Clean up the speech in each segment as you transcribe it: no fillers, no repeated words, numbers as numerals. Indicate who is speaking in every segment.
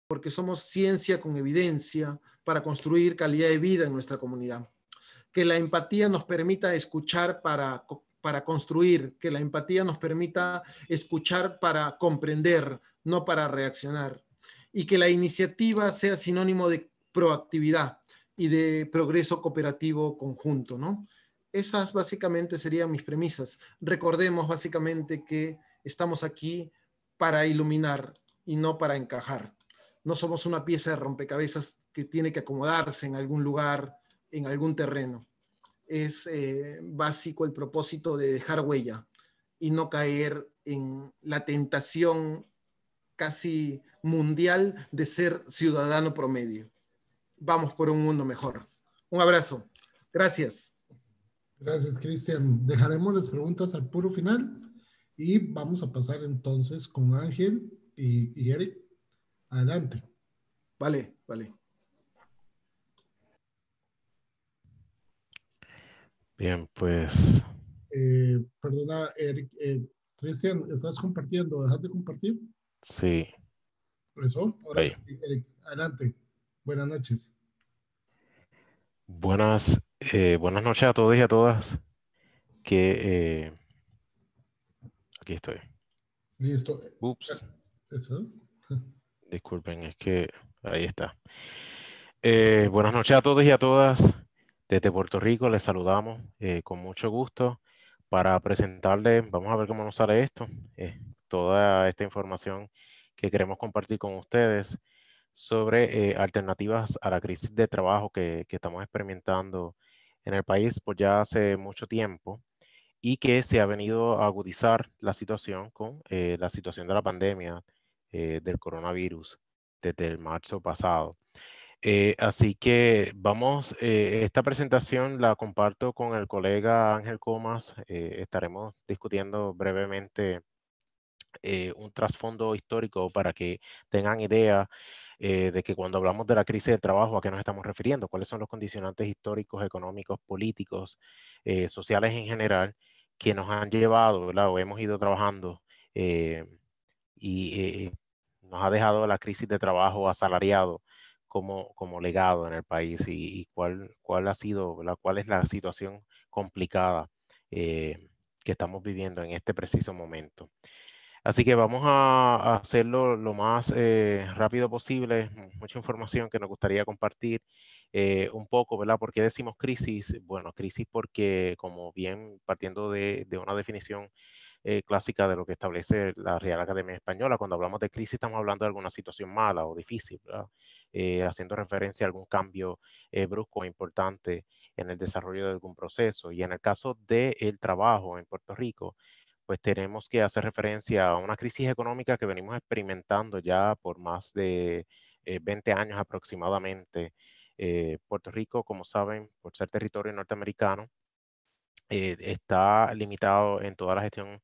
Speaker 1: porque somos ciencia con evidencia para construir calidad de vida en nuestra comunidad. Que la empatía nos permita escuchar para construir, que la empatía nos permita escuchar para comprender, no para reaccionar. Y que la iniciativa sea sinónimo de proactividad y de progreso cooperativo conjunto, ¿no? Esas básicamente serían mis premisas. Recordemos básicamente que estamos aquí para iluminar y no para encajar. No somos una pieza de rompecabezas que tiene que acomodarse en algún lugar, en algún terreno. Es básico el propósito de dejar huella y no caer en la tentación casi mundial de ser ciudadano promedio. Vamos por un mundo mejor. Un abrazo. Gracias.
Speaker 2: Gracias, Cristian. Dejaremos las preguntas al puro final y vamos a pasar entonces con Ángel y Eric. Adelante.
Speaker 1: Vale, vale.
Speaker 3: Bien, pues...
Speaker 2: Perdona, Eric. Cristian, ¿estás compartiendo? ¿Dejas de compartir?
Speaker 3: Sí.
Speaker 2: Eso, ahora
Speaker 3: Ahí.
Speaker 2: sí, Eric, adelante. Buenas noches.
Speaker 3: Buenas noches a todos y a todas. Aquí estoy.
Speaker 2: Listo.
Speaker 3: Ups.
Speaker 2: Eso.
Speaker 3: Disculpen, es que ahí está. Buenas noches a todos y a todas. Desde Puerto Rico les saludamos con mucho gusto para presentarles, vamos a ver cómo nos sale esto, toda esta información que queremos compartir con ustedes sobre alternativas a la crisis de trabajo que estamos experimentando en el país por ya hace mucho tiempo y que se ha venido a agudizar la situación con la situación de la pandemia del coronavirus desde el marzo pasado. Así que vamos, esta presentación la comparto con el colega Ángel Comas. Estaremos discutiendo brevemente un trasfondo histórico para que tengan idea de que cuando hablamos de la crisis del trabajo, ¿a qué nos estamos refiriendo? ¿Cuáles son los condicionantes históricos, económicos, políticos, sociales en general que nos han llevado, ¿verdad? O hemos ido trabajando y nos ha dejado la crisis de trabajo asalariado como legado en el país y cuál ha sido, ¿verdad? Cuál es la situación complicada que estamos viviendo en este preciso momento. Así que vamos a hacerlo lo más rápido posible, mucha información que nos gustaría compartir un poco, ¿verdad? ¿Por qué decimos crisis? Bueno, crisis porque, como bien partiendo de una definición clásica de lo que establece la Real Academia Española, cuando hablamos de crisis estamos hablando de alguna situación mala o difícil, ¿verdad? Haciendo referencia a algún cambio brusco o importante en el desarrollo de algún proceso. Y en el caso del trabajo en Puerto Rico, pues tenemos que hacer referencia a una crisis económica que venimos experimentando ya por más de 20 años aproximadamente. Puerto Rico, como saben, por ser territorio norteamericano, está limitado en toda la gestión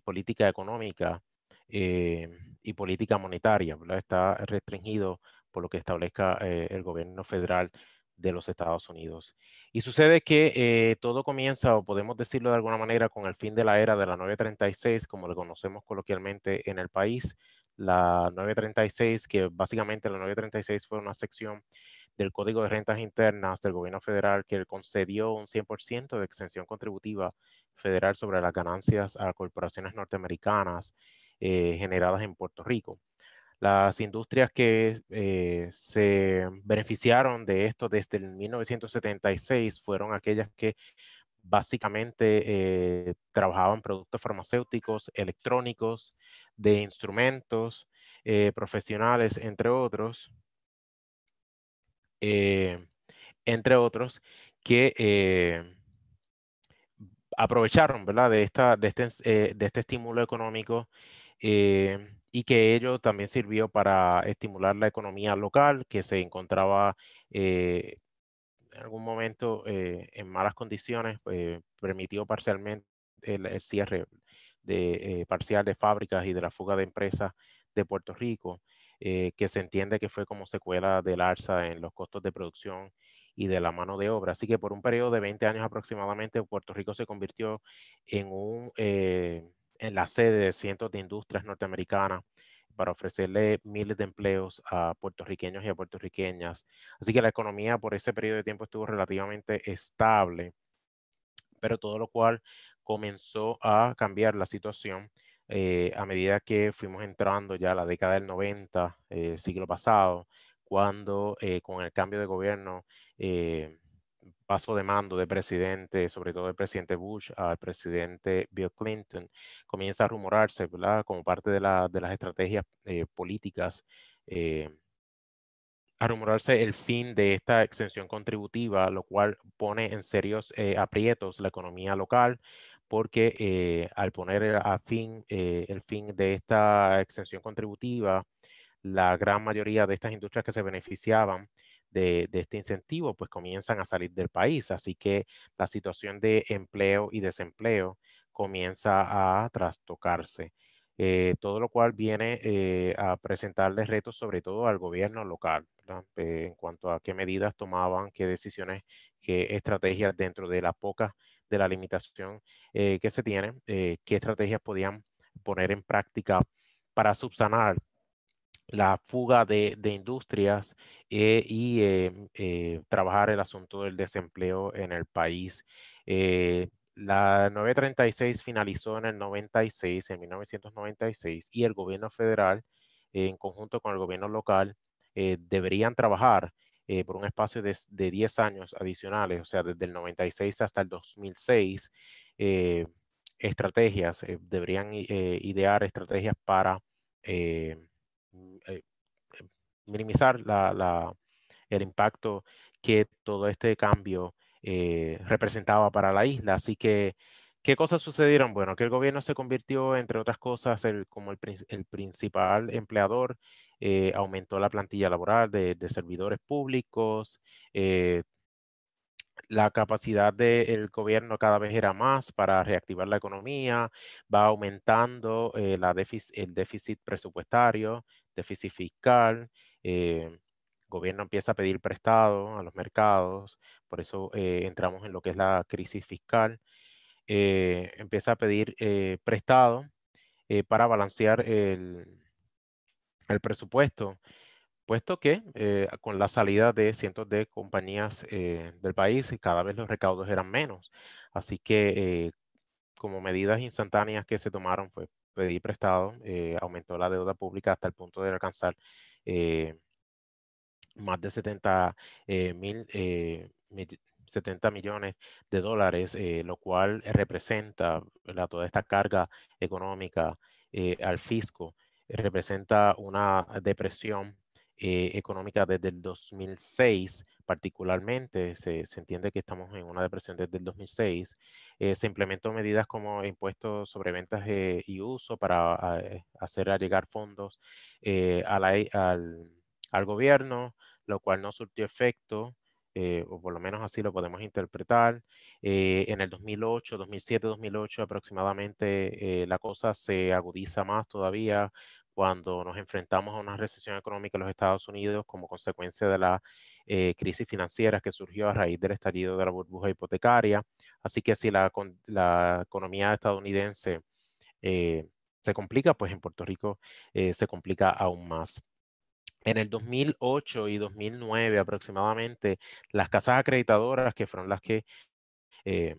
Speaker 3: política económica y política monetaria, ¿verdad? Está restringido por lo que establezca el gobierno federal de los Estados Unidos. Y sucede que todo comienza, o podemos decirlo de alguna manera, con el fin de la era de la 936, como le conocemos coloquialmente en el país. La 936, que básicamente la 936 fue una sección del Código de Rentas Internas del Gobierno Federal que concedió un 100% de exención contributiva federal sobre las ganancias a corporaciones norteamericanas generadas en Puerto Rico. Las industrias que se beneficiaron de esto desde el 1976 fueron aquellas que básicamente trabajaban productos farmacéuticos, electrónicos, de instrumentos profesionales, entre otros, que aprovecharon, ¿verdad? De este estímulo económico y que ello también sirvió para estimular la economía local que se encontraba en algún momento en malas condiciones, permitió parcialmente el cierre parcial de fábricas y de la fuga de empresas de Puerto Rico, que se entiende que fue como secuela del alza en los costos de producción y de la mano de obra. Así que por un periodo de 20 años aproximadamente, Puerto Rico se convirtió en la sede de cientos de industrias norteamericanas para ofrecerle miles de empleos a puertorriqueños y a puertorriqueñas. Así que la economía por ese periodo de tiempo estuvo relativamente estable, pero todo lo cual comenzó a cambiar la situación a medida que fuimos entrando ya a la década del 90, siglo pasado, cuando con el cambio de gobierno, paso de mando de presidente, sobre todo del presidente Bush al presidente Bill Clinton, comienza a rumorarse, ¿verdad? Como parte de las estrategias políticas, eh, a rumorarse el fin de esta exención contributiva, lo cual pone en serios aprietos la economía local, porque al poner el fin de esta exención contributiva, la gran mayoría de estas industrias que se beneficiaban de este incentivo, pues comienzan a salir del país. Así que la situación de empleo y desempleo comienza a trastocarse. Todo lo cual viene a presentarle retos sobre todo al gobierno local, ¿verdad? En cuanto a qué medidas tomaban, qué decisiones, qué estrategias dentro de de la limitación que se tiene, qué estrategias podían poner en práctica para subsanar la fuga de industrias y trabajar el asunto del desempleo en el país. La 936 finalizó en el 96, en 1996, y el gobierno federal, en conjunto con el gobierno local, deberían trabajar por un espacio de 10 años adicionales, o sea, desde el 96 hasta el 2006, eh, estrategias, deberían idear estrategias para eh, eh, minimizar el impacto que todo este cambio representaba para la isla. Así que, ¿qué cosas sucedieron? Bueno, que el gobierno se convirtió, entre otras cosas, como el principal empleador, aumentó la plantilla laboral de servidores públicos, la capacidad del gobierno cada vez era más para reactivar la economía, va aumentando el déficit presupuestario, déficit fiscal, el gobierno empieza a pedir prestado a los mercados, por eso entramos en lo que es la crisis fiscal, empieza a pedir prestado para balancear el presupuesto, puesto que con la salida de cientos de compañías del país, cada vez los recaudos eran menos. Así que como medidas instantáneas que se tomaron fue pedir prestado, aumentó la deuda pública hasta el punto de alcanzar eh, más de 70 millones de dólares, lo cual representa, ¿verdad?, toda esta carga económica al fisco, representa una depresión económica desde el 2006, particularmente. Se entiende que estamos en una depresión desde el 2006. Se implementó medidas como impuestos sobre ventas y uso para hacer llegar fondos al gobierno, lo cual no surtió efecto, o por lo menos así lo podemos interpretar. En el 2008, 2007, 2008 aproximadamente, la cosa se agudiza más todavía cuando nos enfrentamos a una recesión económica en los Estados Unidos como consecuencia de la crisis financiera que surgió a raíz del estallido de la burbuja hipotecaria. Así que si la economía estadounidense se complica, pues en Puerto Rico se complica aún más. En el 2008 y 2009 aproximadamente, las casas acreditadoras, que fueron las eh,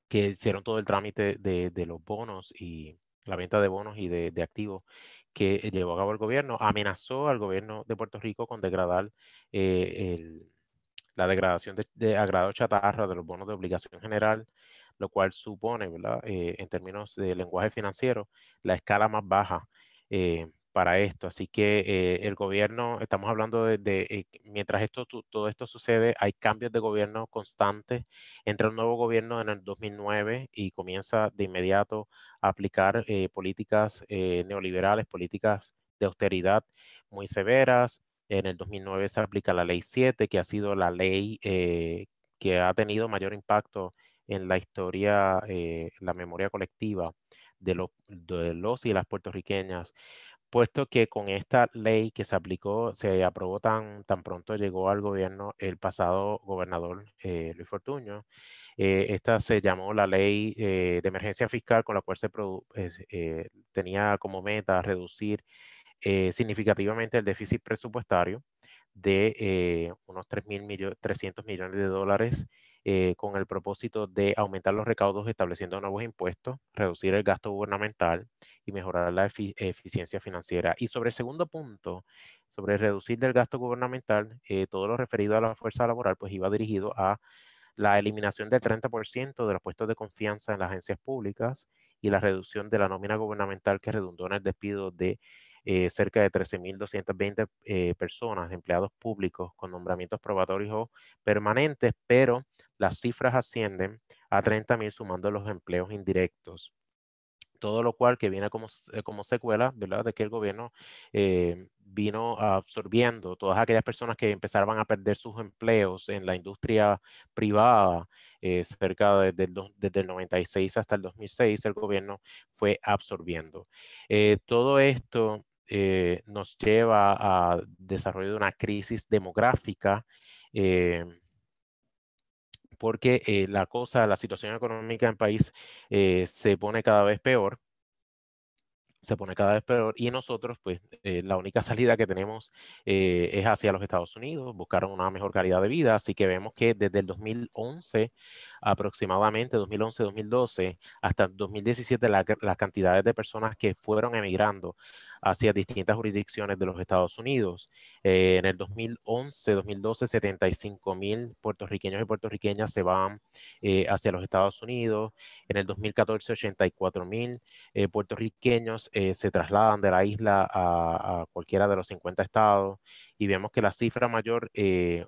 Speaker 3: que hicieron todo el trámite de los bonos y la venta de bonos y de activos que llevó a cabo el gobierno, amenazó al gobierno de Puerto Rico con degradar la degradación de agrado chatarra de los bonos de obligación general, lo cual supone, ¿verdad? En términos de lenguaje financiero, la escala más baja para esto. Así que el gobierno, estamos hablando mientras todo esto sucede, hay cambios de gobierno constantes. Entra un nuevo gobierno en el 2009 y comienza de inmediato a aplicar políticas neoliberales, políticas de austeridad muy severas. En el 2009 se aplica la Ley 7, que ha sido la ley que ha tenido mayor impacto en la historia, la memoria colectiva de los y las puertorriqueñas, puesto que con esta ley que se aplicó, se aprobó tan pronto llegó al gobierno el pasado gobernador Luis Fortuño. Esta se llamó la Ley de Emergencia Fiscal, con la cual tenía como meta reducir significativamente el déficit presupuestario de unos 300 millones de dólares, con el propósito de aumentar los recaudos estableciendo nuevos impuestos, reducir el gasto gubernamental y mejorar la eficiencia financiera. Y sobre el segundo punto, sobre reducir del gasto gubernamental, todo lo referido a la fuerza laboral, pues iba dirigido a la eliminación del 30% de los puestos de confianza en las agencias públicas y la reducción de la nómina gubernamental, que redundó en el despido de cerca de 13.220 personas, empleados públicos con nombramientos probatorios o permanentes, pero las cifras ascienden a 30.000 sumando los empleos indirectos. Todo lo cual que viene como secuela, ¿verdad?, de que el gobierno vino absorbiendo todas aquellas personas que empezaban a perder sus empleos en la industria privada, cerca desde el 96 hasta el 2006, el gobierno fue absorbiendo. Todo esto nos lleva a desarrollo de una crisis demográfica, porque la situación económica en el país se pone cada vez peor. Y nosotros, pues, la única salida que tenemos es hacia los Estados Unidos, buscar una mejor calidad de vida. Así que vemos que desde el 2011, aproximadamente 2011-2012, hasta 2017, las cantidades de personas que fueron emigrando hacia distintas jurisdicciones de los Estados Unidos. En el 2011-2012, 75.000 puertorriqueños y puertorriqueñas se van hacia los Estados Unidos. En el 2014, 84.000 puertorriqueños se trasladan de la isla a cualquiera de los 50 estados, y vemos que la cifra mayor se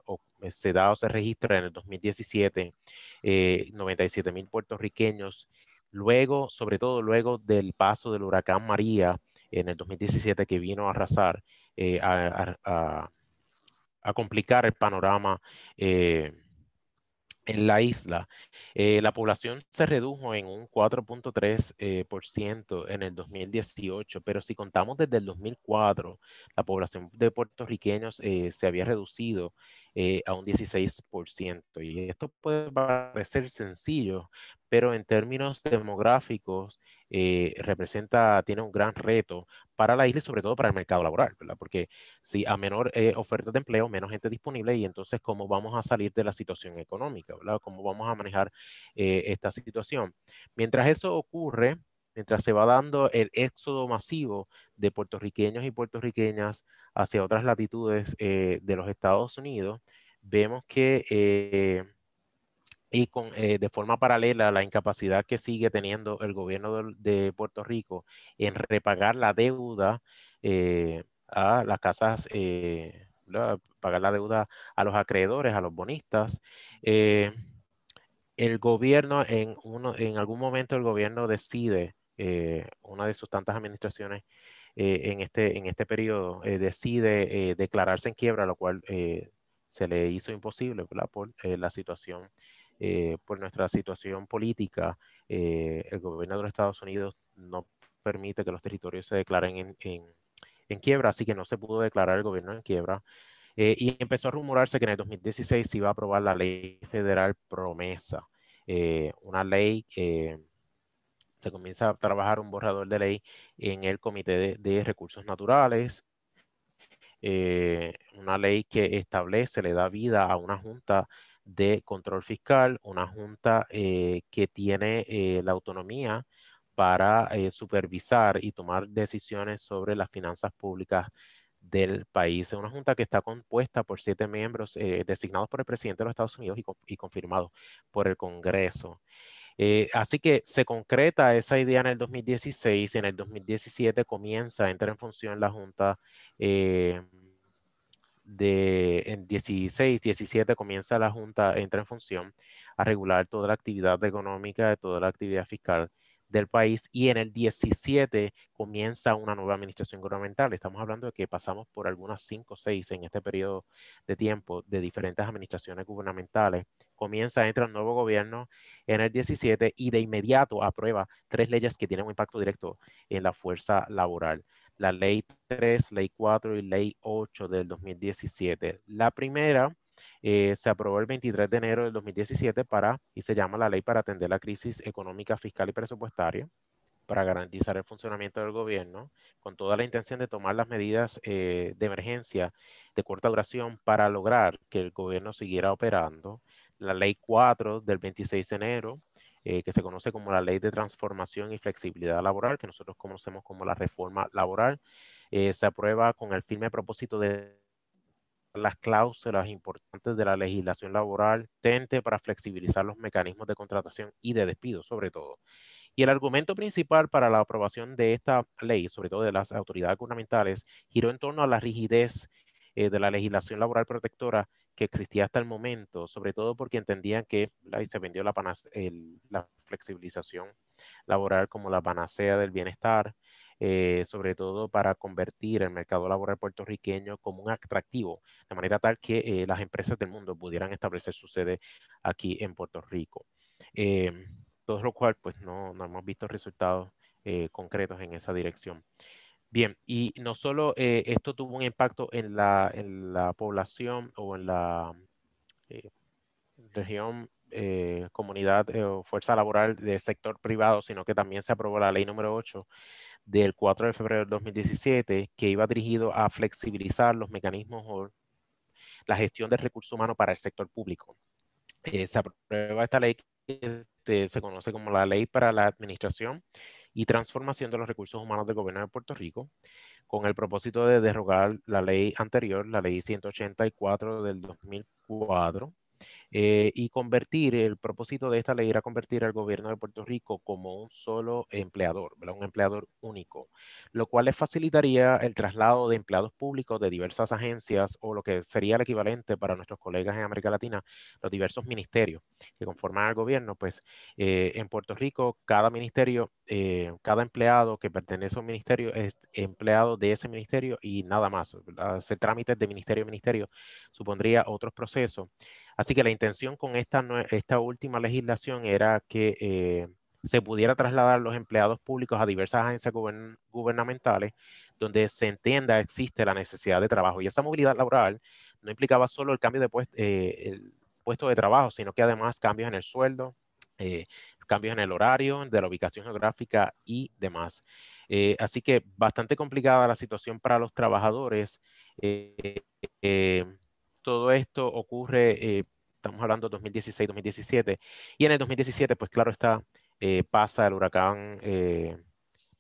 Speaker 3: da o se registra en el 2017, 97.000 puertorriqueños. Luego, sobre todo luego del paso del huracán María en el 2017, que vino a arrasar, a complicar el panorama en la isla. La población se redujo en un 4.3% en el 2018, pero si contamos desde el 2004, la población de puertorriqueños se había reducido a un 16%. Y esto puede parecer sencillo, pero en términos demográficos tiene un gran reto para la isla y sobre todo para el mercado laboral, ¿verdad? Porque si a menor oferta de empleo, menos gente disponible, y entonces cómo vamos a salir de la situación económica, ¿verdad? ¿Cómo vamos a manejar esta situación? Mientras eso ocurre, mientras se va dando el éxodo masivo de puertorriqueños y puertorriqueñas hacia otras latitudes de los Estados Unidos, vemos que de forma paralela, la incapacidad que sigue teniendo el gobierno de Puerto Rico en repagar la deuda a las casas, pagar la deuda a los acreedores, a los bonistas. El gobierno, en algún momento el gobierno decide, una de sus tantas administraciones en este periodo, decide declararse en quiebra, lo cual se le hizo imposible, ¿verdad?, por la situación, por nuestra situación política. El gobierno de los Estados Unidos no permite que los territorios se declaren en quiebra, así que no se pudo declarar el gobierno en quiebra. Y empezó a rumorarse que en el 2016 se iba a aprobar la ley federal Promesa, una ley que se comienza a trabajar un borrador de ley en el Comité de Recursos Naturales, una ley que establece, le da vida a una junta de control fiscal, una junta que tiene la autonomía para supervisar y tomar decisiones sobre las finanzas públicas del país. Es una junta que está compuesta por 7 miembros designados por el presidente de los Estados Unidos y confirmados por el Congreso. Así que se concreta esa idea en el 2016, y en el 2017 entra en función la Junta en 16, 17 comienza la Junta, entra en función a regular toda la actividad económica, toda la actividad fiscal del país, y en el 17 comienza una nueva administración gubernamental. Estamos hablando de que pasamos por algunas 5 o 6 en este periodo de tiempo de diferentes administraciones gubernamentales. Entra un nuevo gobierno en el 17 y de inmediato aprueba 3 leyes que tienen un impacto directo en la fuerza laboral. la Ley 3, Ley 4 y Ley 8 del 2017. La primera se aprobó el 23 de enero del 2017 y se llama la Ley para atender la crisis económica, fiscal y presupuestaria, para garantizar el funcionamiento del gobierno, con toda la intención de tomar las medidas de emergencia de corta duración para lograr que el gobierno siguiera operando. La Ley 4 del 26 de enero, que se conoce como la Ley de Transformación y Flexibilidad Laboral, que nosotros conocemos como la Reforma Laboral, se aprueba con el firme propósito de las cláusulas importantes de la legislación laboral tente para flexibilizar los mecanismos de contratación y de despido, sobre todo. Y el argumento principal para la aprobación de esta ley, sobre todo de las autoridades gubernamentales, giró en torno a la rigidez de la legislación laboral protectora que existía hasta el momento, sobre todo porque entendían que se vendió la flexibilización laboral como la panacea del bienestar, sobre todo para convertir el mercado laboral puertorriqueño como un atractivo, de manera tal que las empresas del mundo pudieran establecer su sede aquí en Puerto Rico. Todo lo cual, pues no hemos visto resultados concretos en esa dirección. Bien, y no solo esto tuvo un impacto en la población o en la eh, región, comunidad o fuerza laboral del sector privado, sino que también se aprobó la ley número 8 del 4 de febrero del 2017, que iba dirigido a flexibilizar los mecanismos o la gestión del recurso humano para el sector público. Se aprueba esta ley que se conoce como la Ley para la Administración y Transformación de los Recursos Humanos del Gobierno de Puerto Rico, con el propósito de derogar la ley anterior, la Ley 184 del 2004, y el propósito de esta ley era convertir al gobierno de Puerto Rico como un solo empleador, ¿verdad? Un empleador único, lo cual les facilitaría el traslado de empleados públicos de diversas agencias o lo que sería el equivalente para nuestros colegas en América Latina, los diversos ministerios que conforman al gobierno. Pues en Puerto Rico, cada ministerio, cada empleado que pertenece a un ministerio es empleado de ese ministerio y nada más, ¿verdad? Hacer trámites de ministerio a ministerio supondría otros procesos. Así que la intención con esta última legislación era que se pudiera trasladar los empleados públicos a diversas agencias gubernamentales donde se entienda existe la necesidad de trabajo. Y esa movilidad laboral no implicaba solo el cambio de el puesto de trabajo, sino que además cambios en el sueldo, cambios en el horario, de la ubicación geográfica y demás. Así que bastante complicada la situación para los trabajadores. Todo esto ocurre, estamos hablando de 2016, 2017, y en el 2017, pues claro está, pasa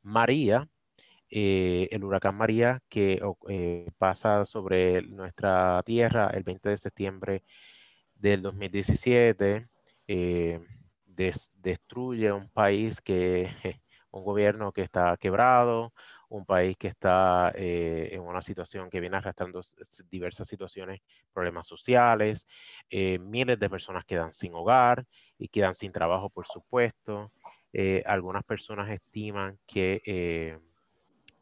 Speaker 3: María, el huracán María que pasa sobre nuestra tierra el 20 de septiembre del 2017, destruye un país un gobierno que está quebrado, un país que está en una situación que viene arrastrando diversas situaciones, problemas sociales, miles de personas quedan sin hogar y quedan sin trabajo, por supuesto. Algunas personas estiman que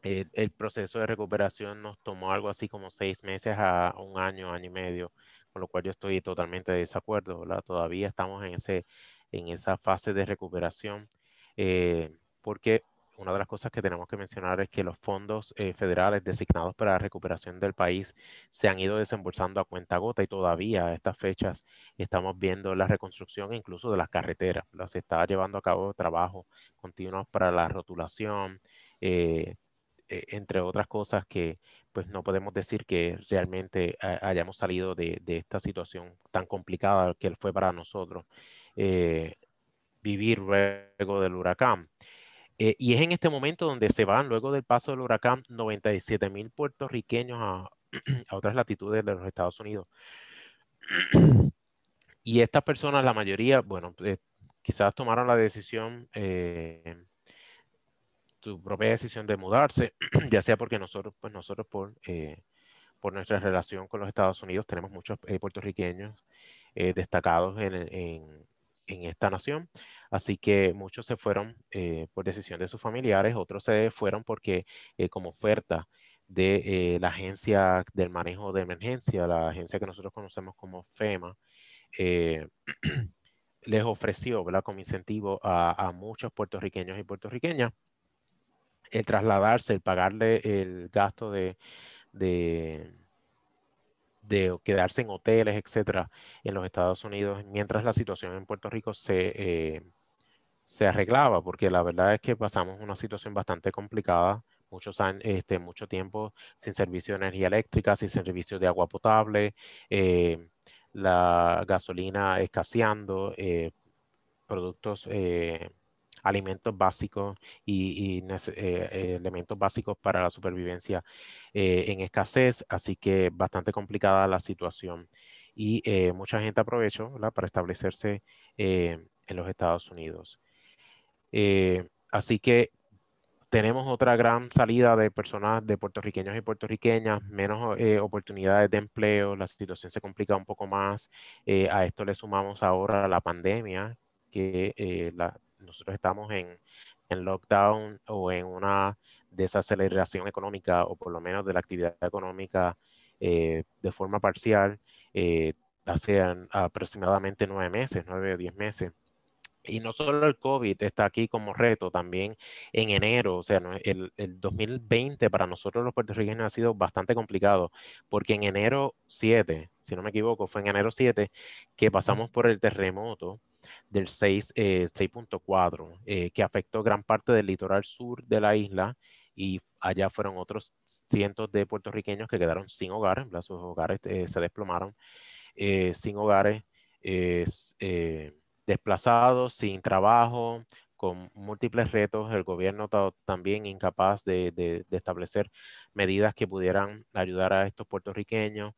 Speaker 3: el proceso de recuperación nos tomó algo así como 6 meses a un año, año y medio, con lo cual yo estoy totalmente de desacuerdo, ¿verdad? Todavía estamos en esa fase de recuperación, porque una de las cosas que tenemos que mencionar es que los fondos federales designados para la recuperación del país se han ido desembolsando a cuentagota y todavía a estas fechas estamos viendo la reconstrucción incluso de las carreteras, ¿verdad? Se está llevando a cabo trabajo continuos para la rotulación, entre otras cosas que pues no podemos decir que realmente hayamos salido de esta situación tan complicada que fue para nosotros eh, vivir luego del huracán. Y es en este momento donde se van, luego del paso del huracán, 97,000 puertorriqueños a otras latitudes de los Estados Unidos. Y estas personas, la mayoría, bueno, quizás tomaron la decisión, su propia decisión de mudarse, ya sea porque nosotros por nuestra relación con los Estados Unidos tenemos muchos puertorriqueños destacados en esta nación, así que muchos se fueron por decisión de sus familiares, otros se fueron porque como oferta de la agencia del manejo de emergencia, la agencia que nosotros conocemos como FEMA, eh, les ofreció, ¿verdad? Como incentivo a muchos puertorriqueños y puertorriqueñas el trasladarse, el pagarle el gasto de quedarse en hoteles, etcétera, en los Estados Unidos, mientras la situación en Puerto Rico se arreglaba, porque la verdad es que pasamos una situación bastante complicada, muchos años, mucho tiempo sin servicio de energía eléctrica, sin servicio de agua potable, la gasolina escaseando, productos, alimentos básicos y elementos básicos para la supervivencia en escasez, así que bastante complicada la situación. Y mucha gente aprovechó, ¿verdad?, para establecerse en los Estados Unidos. Así que tenemos otra gran salida de personas, de puertorriqueños y puertorriqueñas, menos oportunidades de empleo, la situación se complica un poco más. A esto le sumamos ahora la pandemia, que nosotros estamos en lockdown o en una desaceleración económica, o por lo menos de la actividad económica de forma parcial, hace aproximadamente 9 meses, 9 o 10 meses. Y no solo el COVID está aquí como reto, también en enero, o sea, el 2020 para nosotros los puertorriqueños ha sido bastante complicado, porque en enero 7, si no me equivoco, fue en enero 7 que pasamos por el terremoto del 6.4, que afectó gran parte del litoral sur de la isla, y allá fueron otros cientos de puertorriqueños que quedaron sin hogares, ¿verdad? Sus hogares se desplomaron, sin hogares. Desplazados, sin trabajo, con múltiples retos, el gobierno también incapaz de establecer medidas que pudieran ayudar a estos puertorriqueños.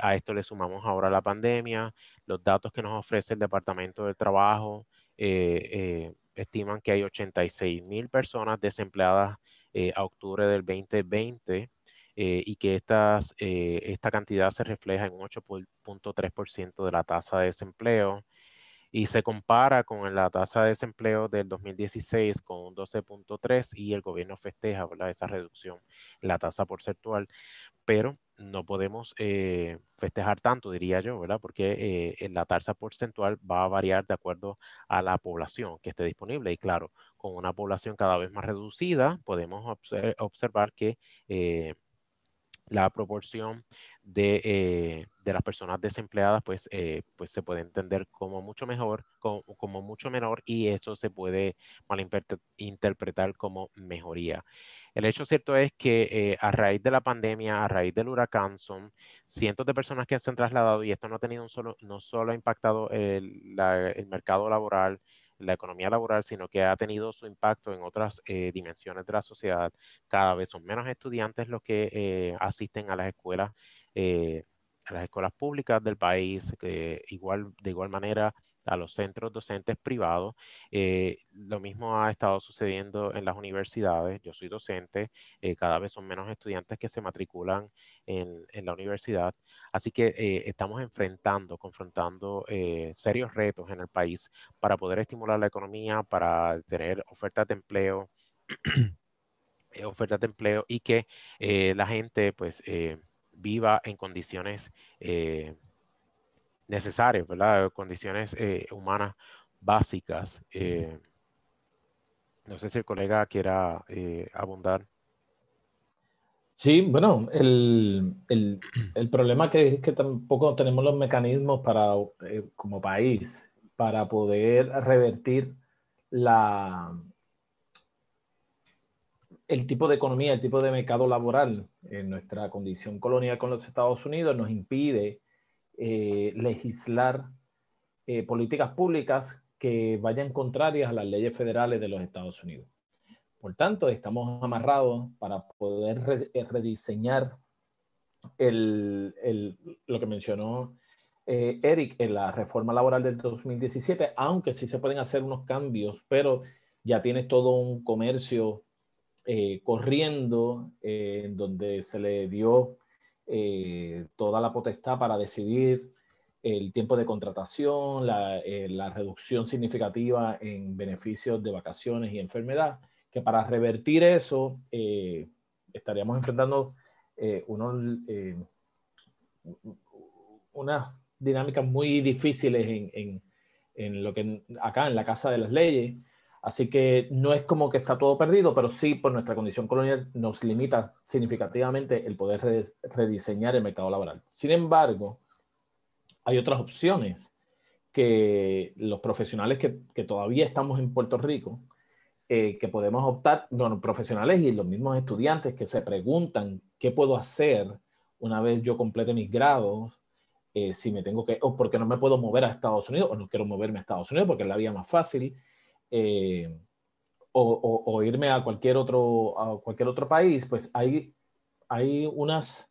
Speaker 3: A esto le sumamos ahora la pandemia. Los datos que nos ofrece el Departamento del Trabajo estiman que hay 86,000 personas desempleadas a octubre del 2020. Y que esta cantidad se refleja en un 8.3% de la tasa de desempleo, y se compara con la tasa de desempleo del 2016 con un 12.3, y el gobierno festeja, ¿verdad?, esa reducción en la tasa porcentual, pero no podemos festejar tanto, diría yo, ¿verdad?, porque la tasa porcentual va a variar de acuerdo a la población que esté disponible, y claro, con una población cada vez más reducida, podemos observar que la proporción de las personas desempleadas, pues se puede entender como mucho mejor, como mucho menor, y eso se puede malinterpretar como mejoría. El hecho cierto es que a raíz de la pandemia, a raíz del huracán, son cientos de personas que se han trasladado, y esto no solo ha impactado el mercado laboral, la economía laboral, sino que ha tenido su impacto en otras dimensiones de la sociedad. Cada vez son menos estudiantes los que asisten a las escuelas públicas del país, de igual manera a los centros docentes privados. Lo mismo ha estado sucediendo en las universidades. Yo soy docente, cada vez son menos estudiantes que se matriculan en la universidad. Así que estamos confrontando serios retos en el país para poder estimular la economía, para tener ofertas de empleo, y que la gente pues viva en condiciones necesarias, ¿verdad? Condiciones humanas básicas. No sé si el colega quiera abundar.
Speaker 4: Sí, bueno, el problema es que tampoco tenemos los mecanismos para, como país, para poder revertir el tipo de economía, el tipo de mercado laboral. En nuestra condición colonial con los Estados Unidos nos impide legislar políticas públicas que vayan contrarias a las leyes federales de los Estados Unidos. Por tanto, estamos amarrados para poder rediseñar lo que mencionó Eric en la reforma laboral del 2017, aunque sí se pueden hacer unos cambios, pero ya tienes todo un comercio corriendo en donde se le dio toda la potestad para decidir el tiempo de contratación, la reducción significativa en beneficios de vacaciones y enfermedad, que para revertir eso estaríamos enfrentando unas dinámicas muy difíciles en lo que acá en la Casa de las Leyes. Así que no es como que está todo perdido, pero sí por nuestra condición colonial nos limita significativamente el poder rediseñar el mercado laboral. Sin embargo, hay otras opciones que los profesionales que todavía estamos en Puerto Rico, que podemos optar, bueno, profesionales y los mismos estudiantes que se preguntan qué puedo hacer una vez yo complete mis grados, si me tengo que, o porque no me puedo mover a Estados Unidos, o no quiero moverme a Estados Unidos porque es la vía más fácil, o irme a cualquier otro país, pues hay unos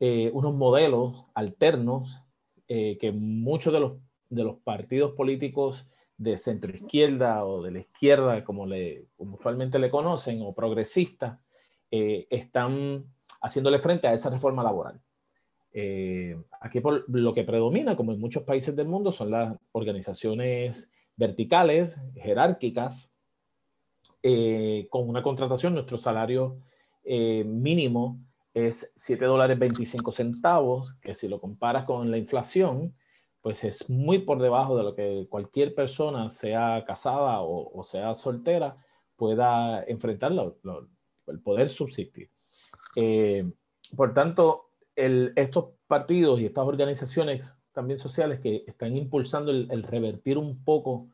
Speaker 4: modelos alternos que muchos de los partidos políticos de centro izquierda o de la izquierda, como usualmente le conocen, o progresistas, están haciéndole frente a esa reforma laboral. Aquí lo que predomina, como en muchos países del mundo, son las organizaciones verticales, jerárquicas, con una contratación. Nuestro salario mínimo es $7.25, que si lo comparas con la inflación, pues es muy por debajo de lo que cualquier persona, sea casada o sea soltera, pueda enfrentar el poder subsistir. Por tanto, estos partidos y estas organizaciones también sociales que están impulsando el revertir un poco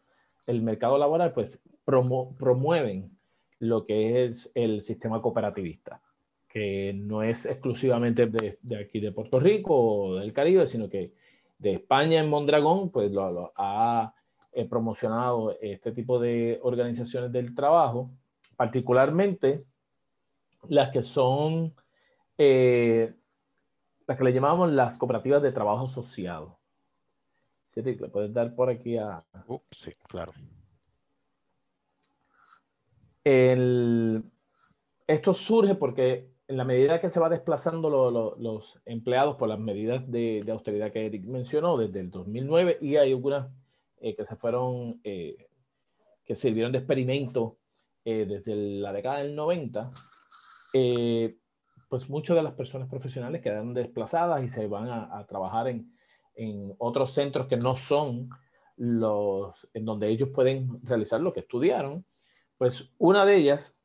Speaker 4: el mercado laboral, pues promueven lo que es el sistema cooperativista, que no es exclusivamente de aquí de Puerto Rico o del Caribe, sino que de España en Mondragón, pues lo ha promocionado este tipo de organizaciones del trabajo, particularmente las que son las que le llamamos las cooperativas de trabajo asociado. ¿Sí? Le puedes dar por aquí a...
Speaker 3: Sí, claro.
Speaker 4: Esto surge porque en la medida que se va desplazando los empleados por las medidas de austeridad que Eric mencionó desde el 2009, y hay algunas que se fueron, que sirvieron de experimento desde la década del 90, pues muchas de las personas profesionales quedan desplazadas y se van a trabajar en otros centros que no son los en donde ellos pueden realizar lo que estudiaron. Pues una de ellas,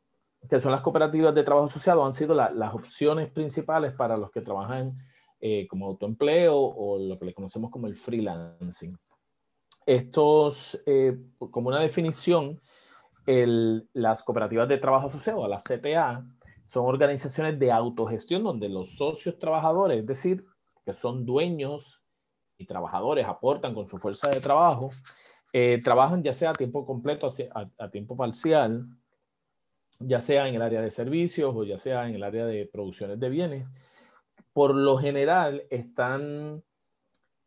Speaker 4: que son las cooperativas de trabajo asociado, han sido las opciones principales para los que trabajan como autoempleo o lo que le conocemos como el freelancing. Estos, como una definición, las cooperativas de trabajo asociado, las CTA, son organizaciones de autogestión donde los socios trabajadores, es decir, que son dueños y trabajadores, aportan con su fuerza de trabajo, trabajan ya sea a tiempo completo, a tiempo parcial, ya sea en el área de servicios o ya sea en el área de producciones de bienes. Por lo general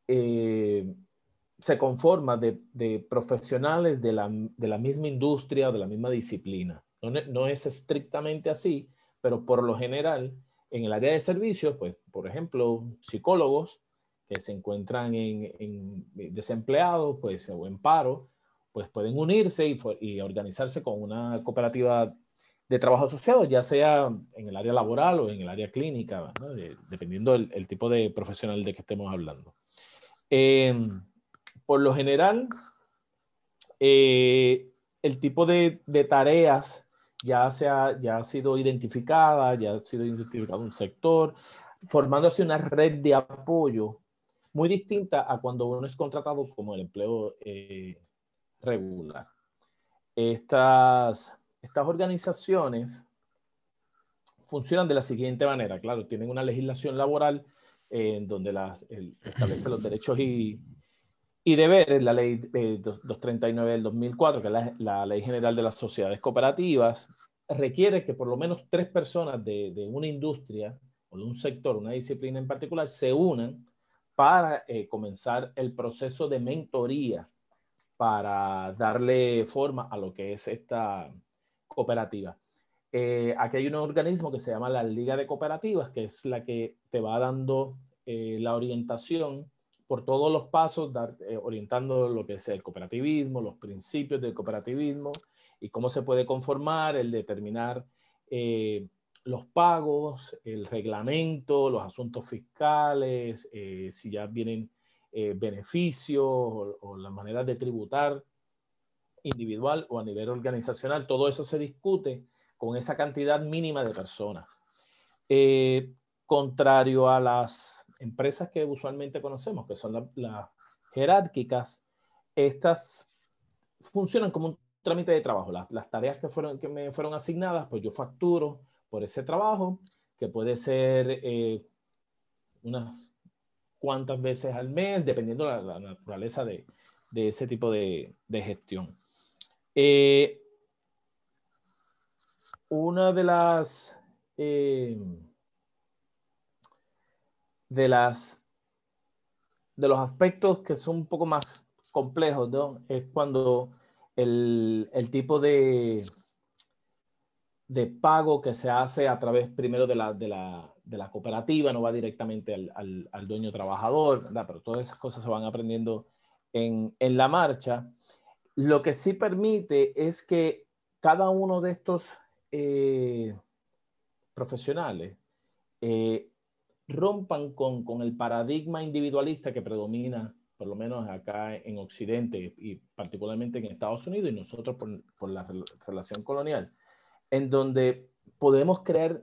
Speaker 4: se conforma de profesionales de la misma industria o de la misma disciplina. No es estrictamente así, pero por lo general en el área de servicios, pues, por ejemplo, psicólogos que se encuentran en desempleados, pues, o en paro, pues pueden unirse y organizarse con una cooperativa de trabajo asociado, ya sea en el área laboral o en el área clínica, ¿no? Dependiendo el tipo de profesional de que estemos hablando. Por lo general, el tipo de tareas ya ha sido identificada, ya ha sido identificado un sector, formándose una red de apoyo muy distinta a cuando uno es contratado como el empleo regular. Estas organizaciones funcionan de la siguiente manera. Claro, tienen una legislación laboral en donde establece los derechos y deberes, la ley 239 del 2004, que es la ley general de las sociedades cooperativas, requiere que por lo menos 3 personas de una industria o de un sector, una disciplina en particular, se unan para comenzar el proceso de mentoría para darle forma a lo que es esta cooperativa. Aquí hay un organismo que se llama la Liga de Cooperativas, que es la que te va dando la orientación por todos los pasos, orientando lo que es el cooperativismo, los principios del cooperativismo y cómo se puede conformar, el determinar los pagos, el reglamento, los asuntos fiscales, si ya vienen beneficios o las maneras de tributar individual o a nivel organizacional. Todo eso se discute con esa cantidad mínima de personas. Contrario a las empresas que usualmente conocemos, que son las jerárquicas, estas funcionan como un trámite de trabajo. Las tareas que me fueron asignadas, pues yo facturo por ese trabajo, que puede ser unas cuantas veces al mes, dependiendo de la naturaleza de ese tipo de gestión. Una de los aspectos que son un poco más complejos, ¿no? Es cuando el tipo de pago que se hace a través primero de la cooperativa no va directamente al dueño trabajador, ¿verdad? Pero todas esas cosas se van aprendiendo en la marcha. Lo que sí permite es que cada uno de estos profesionales rompan con el paradigma individualista que predomina, por lo menos acá en Occidente y particularmente en Estados Unidos, y nosotros por la relación colonial, en donde podemos crear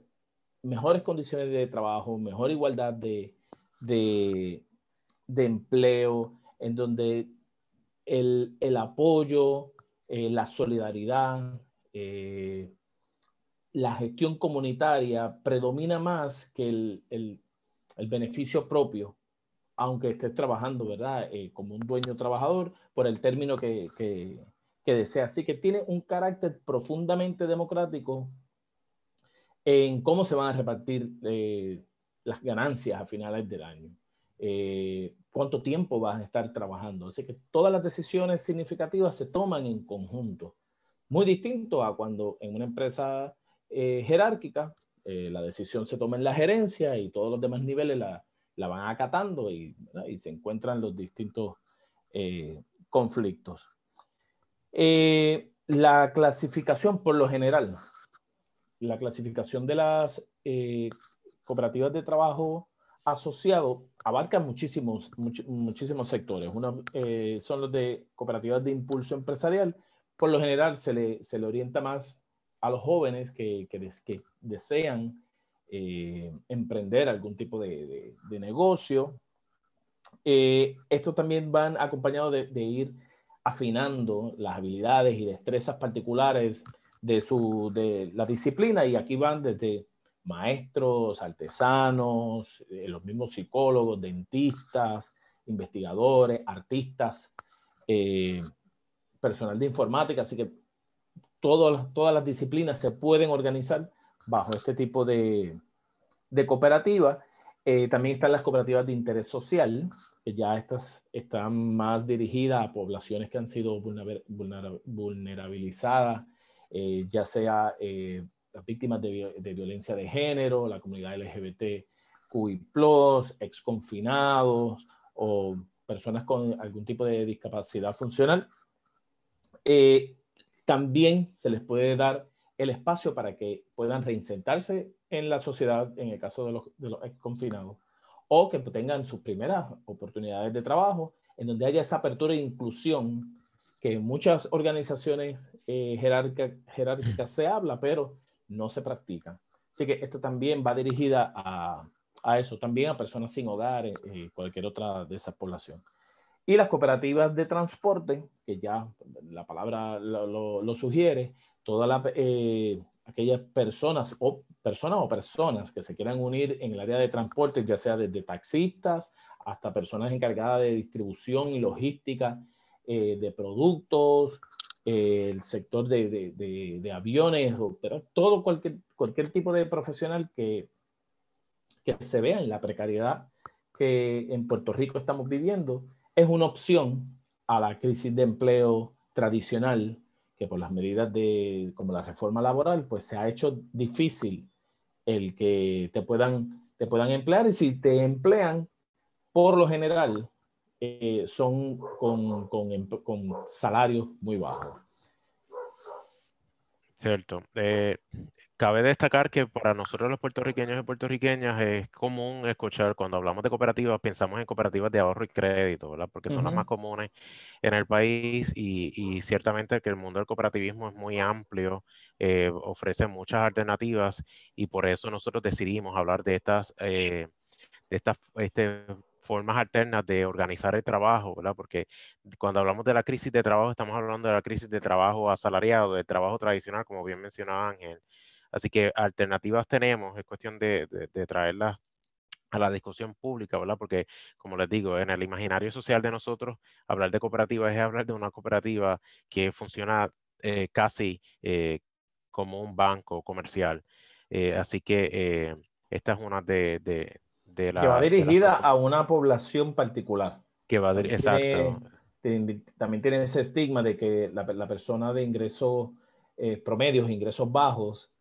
Speaker 4: mejores condiciones de trabajo, mejor igualdad de empleo, en donde el apoyo, la solidaridad, la gestión comunitaria predomina más que el beneficio propio, aunque estés trabajando, ¿verdad? Como un dueño trabajador, por el término que desea. Así que tiene un carácter profundamente democrático en cómo se van a repartir las ganancias a finales del año. Cuánto tiempo vas a estar trabajando. Así que todas las decisiones significativas se toman en conjunto. Muy distinto a cuando en una empresa jerárquica la decisión se toma en la gerencia y todos los demás niveles la van acatando y se encuentran los distintos conflictos. La clasificación por lo general, la clasificación de las cooperativas de trabajo asociado abarca muchísimos sectores. Uno son los de cooperativas de impulso empresarial. Por lo general se le orienta más a los jóvenes que desean emprender algún tipo de negocio. Estos también van acompañados de ir afinando las habilidades y destrezas particulares de la disciplina, y aquí van desde maestros, artesanos, los mismos psicólogos, dentistas, investigadores, artistas, personal de informática, así que todas las disciplinas se pueden organizar bajo este tipo de cooperativa. También están las cooperativas de interés social, que ya estas están más dirigidas a poblaciones que han sido vulnerabilizadas, ya sea las víctimas de violencia de género, la comunidad LGBTQI+, exconfinados o personas con algún tipo de discapacidad funcional. También se les puede dar el espacio para que puedan reinsertarse en la sociedad en el caso de los exconfinados, o que tengan sus primeras oportunidades de trabajo, en donde haya esa apertura e inclusión que en muchas organizaciones jerárquicas se habla, pero no se practica. Así que esto también va dirigida a eso, también a personas sin hogar, cualquier otra de esas poblaciones. Y las cooperativas de transporte, que ya la palabra lo sugiere, todas aquellas personas o personas que se quieran unir en el área de transporte, ya sea desde taxistas hasta personas encargadas de distribución y logística de productos, el sector de aviones, pero todo cualquier tipo de profesional que se vea en la precariedad que en Puerto Rico estamos viviendo, es una opción a la crisis de empleo tradicional, que por las medidas como la reforma laboral, pues se ha hecho difícil el que te puedan emplear, y si te emplean, por lo general, son con salarios muy bajos.
Speaker 3: Cierto. Cabe destacar que para nosotros los puertorriqueños y puertorriqueñas es común escuchar, cuando hablamos de cooperativas, pensamos en cooperativas de ahorro y crédito, ¿verdad? Porque son las más comunes en el país y ciertamente que el mundo del cooperativismo es muy amplio, ofrece muchas alternativas y por eso nosotros decidimos hablar de estas formas alternas de organizar el trabajo, ¿verdad? Porque cuando hablamos de la crisis de trabajo, estamos hablando de la crisis de trabajo asalariado, del trabajo tradicional, como bien mencionaba Ángel. Así que alternativas tenemos, es cuestión de traerlas a la discusión pública, ¿verdad? Porque, como les digo, en el imaginario social de nosotros, hablar de cooperativas es hablar de una cooperativa que funciona casi como un banco comercial. Así que esta es una
Speaker 4: Que va
Speaker 3: de las
Speaker 4: dirigida
Speaker 3: cosas
Speaker 4: a una población particular.
Speaker 3: que va a...
Speaker 4: También
Speaker 3: Exacto,
Speaker 4: también tiene ese estigma de que la persona de ingresos promedios, ingresos bajos,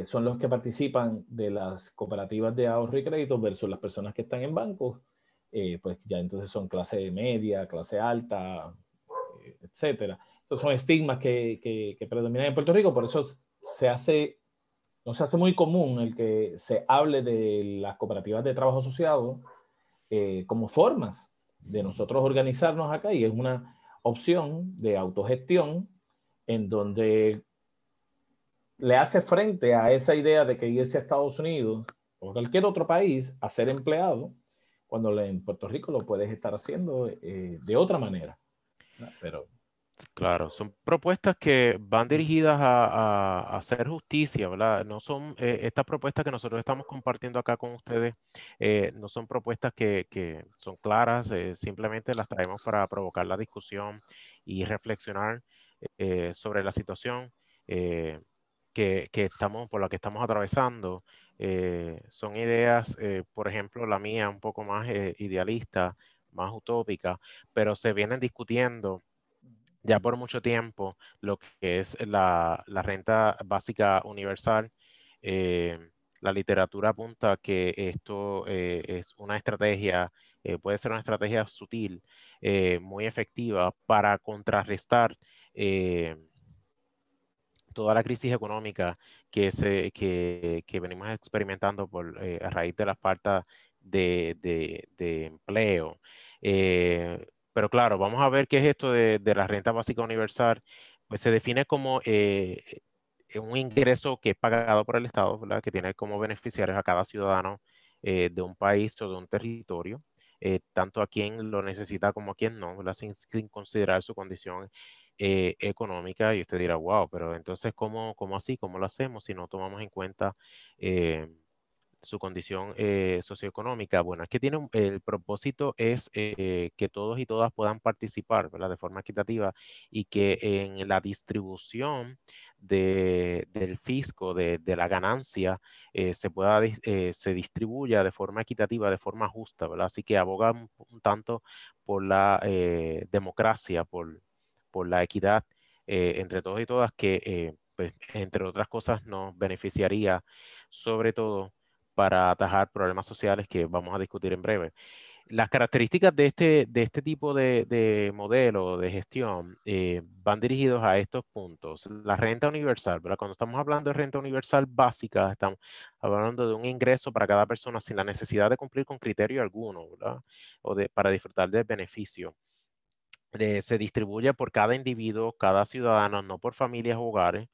Speaker 4: son los que participan de las cooperativas de ahorro y crédito versus las personas que están en bancos, pues ya entonces son clase media, clase alta, etcétera. Estos son estigmas que predominan en Puerto Rico, por eso no se hace muy común el que se hable de las cooperativas de trabajo asociado como formas de nosotros organizarnos acá, y es una opción de autogestión en donde le hace frente a esa idea de que irse a Estados Unidos o cualquier otro país a ser empleado, cuando en Puerto Rico lo puedes estar haciendo de otra manera. Pero
Speaker 3: claro, son propuestas que van dirigidas a hacer justicia, ¿verdad? No son estas propuestas que nosotros estamos compartiendo acá con ustedes, no son propuestas que son claras, simplemente las traemos para provocar la discusión y reflexionar sobre la situación por la que estamos atravesando. Son ideas, por ejemplo, la mía un poco más idealista, más utópica, pero se vienen discutiendo ya por mucho tiempo lo que es la renta básica universal. eh, la literatura apunta que esto es una estrategia, puede ser una estrategia sutil, muy efectiva para contrarrestar eh, toda la crisis económica que venimos experimentando a raíz de la falta de empleo. Pero claro, vamos a ver qué es esto de la renta básica universal. Pues se define como un ingreso que es pagado por el Estado, ¿verdad? Que tiene como beneficiarios a cada ciudadano de un país o de un territorio, tanto a quien lo necesita como a quien no, ¿verdad? Sin considerar su condición económica. Y usted dirá, wow, pero entonces, ¿cómo así? ¿Cómo lo hacemos si no tomamos en cuenta eh, su condición socioeconómica? Bueno, es que el propósito es que todos y todas puedan participar, ¿verdad? De forma equitativa y que en la distribución del fisco, de la ganancia, se distribuya de forma equitativa, de forma justa, ¿verdad? Así que aboga un tanto por la democracia, por la equidad entre todos y todas, que pues, entre otras cosas nos beneficiaría sobre todo para atajar problemas sociales que vamos a discutir en breve. Las características de este tipo de modelo de gestión van dirigidos a estos puntos. La renta universal, ¿verdad? Cuando estamos hablando de renta universal básica, estamos hablando de un ingreso para cada persona sin la necesidad de cumplir con criterio alguno, ¿verdad? Para disfrutar del beneficio. Se distribuye por cada individuo, cada ciudadano, no por familias o hogares.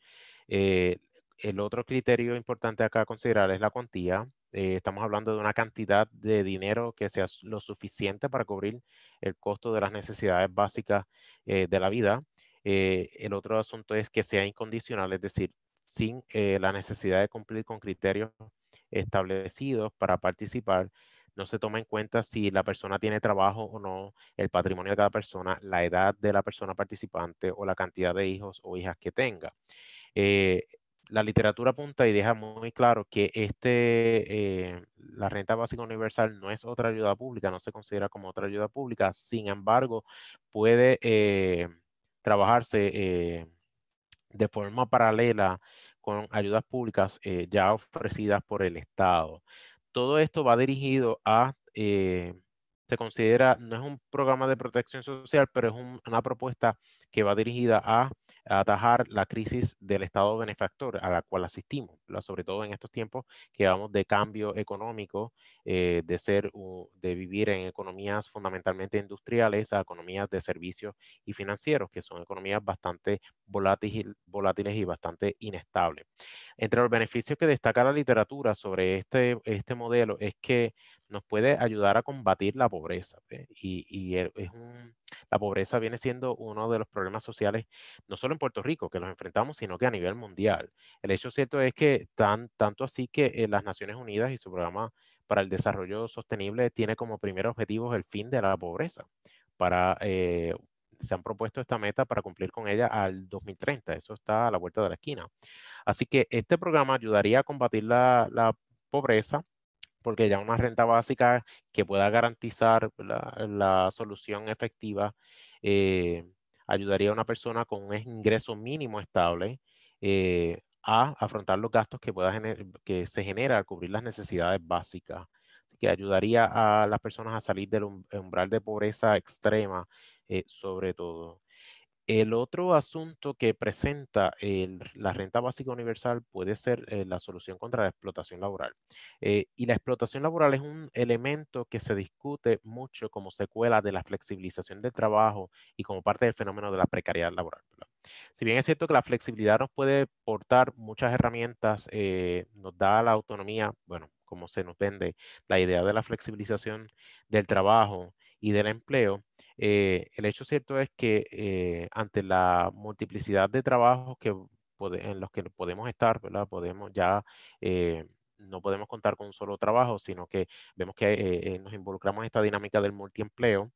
Speaker 3: Eh, el otro criterio importante acá a considerar es la cuantía. Estamos hablando de una cantidad de dinero que sea lo suficiente para cubrir el costo de las necesidades básicas de la vida. El otro asunto es que sea incondicional, es decir, sin la necesidad de cumplir con criterios establecidos para participar. No se toma en cuenta si la persona tiene trabajo o no, el patrimonio de cada persona, la edad de la persona participante o la cantidad de hijos o hijas que tenga. Eh, la literatura apunta y deja muy claro que la renta básica universal no es otra ayuda pública, no se considera como otra ayuda pública. Sin embargo, puede trabajarse de forma paralela con ayudas públicas ya ofrecidas por el Estado. Todo esto va dirigido se considera, no es un programa de protección social, pero es una propuesta que va dirigida a atajar la crisis del Estado benefactor a la cual asistimos, ¿verdad? Sobre todo en estos tiempos que vamos de cambio económico, de vivir en economías fundamentalmente industriales a economías de servicios y financieros, que son economías bastante volátiles y bastante inestables. Entre los beneficios que destaca la literatura sobre este modelo es que nos puede ayudar a combatir la pobreza, ¿ve? La pobreza viene siendo uno de los problemas sociales, no solo en Puerto Rico, que los enfrentamos, sino que a nivel mundial. El hecho cierto es que tanto así que las Naciones Unidas y su programa para el desarrollo sostenible tiene como primer objetivo el fin de la pobreza. Se han propuesto esta meta para cumplir con ella al 2030. Eso está a la vuelta de la esquina. Así que este programa ayudaría a combatir la pobreza, porque ya una renta básica que pueda garantizar la solución efectiva ayudaría a una persona con un ingreso mínimo estable a afrontar los gastos que se genera al cubrir las necesidades básicas. Así que ayudaría a las personas a salir del umbral de pobreza extrema, sobre todo. El otro asunto que presenta la renta básica universal puede ser la solución contra la explotación laboral. Y la explotación laboral es un elemento que se discute mucho como secuela de la flexibilización del trabajo y como parte del fenómeno de la precariedad laboral, ¿verdad? Si bien es cierto que la flexibilidad nos puede portar muchas herramientas, nos da la autonomía, bueno, como se nos vende la idea de la flexibilización del trabajo y del empleo, el hecho cierto es que ante la multiplicidad de trabajos en los que podemos estar, ¿verdad? No podemos contar con un solo trabajo, sino que vemos que nos involucramos en esta dinámica del multiempleo,